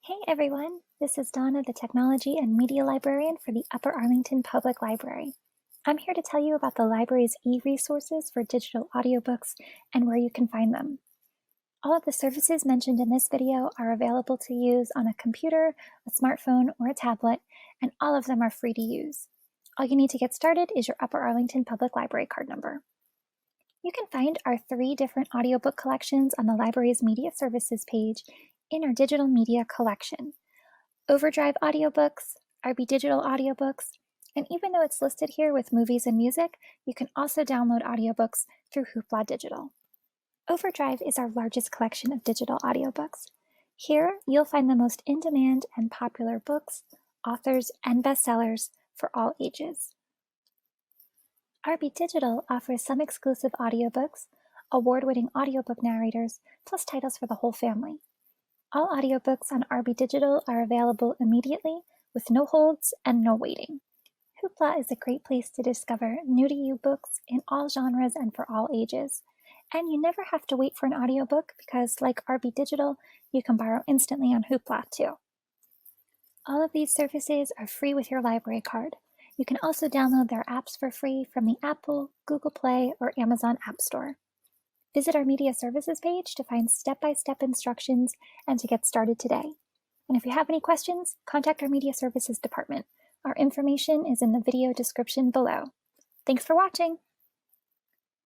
Hey everyone, this is Donna, the Technology and Media Librarian for the Upper Arlington Public Library. I'm here to tell you about the library's e-resources for digital audiobooks and where you can find them. All of the services mentioned in this video are available to use on a computer, a smartphone, or a tablet, and all of them are free to use. All you need to get started is your Upper Arlington Public Library card number. You can find our 3 different audiobook collections on the library's Media Services page in our digital media collection. OverDrive audiobooks, RBdigital audiobooks, and even though it's listed here with movies and music, you can also download audiobooks through Hoopla Digital. OverDrive is our largest collection of digital audiobooks. Here, you'll find the most in-demand and popular books, authors, and bestsellers for all ages. RBdigital offers some exclusive audiobooks, award-winning audiobook narrators, plus titles for the whole family. All audiobooks on RBdigital are available immediately with no holds and no waiting. Hoopla is a great place to discover new-to-you books in all genres and for all ages. And you never have to wait for an audiobook because, like RBdigital, you can borrow instantly on Hoopla too. All of these services are free with your library card. You can also download their apps for free from the Apple, Google Play, or Amazon App Store. Visit our Media Services page to find step-by-step instructions and to get started today. And if you have any questions, contact our Media Services department. Our information is in the video description below. Thanks for watching!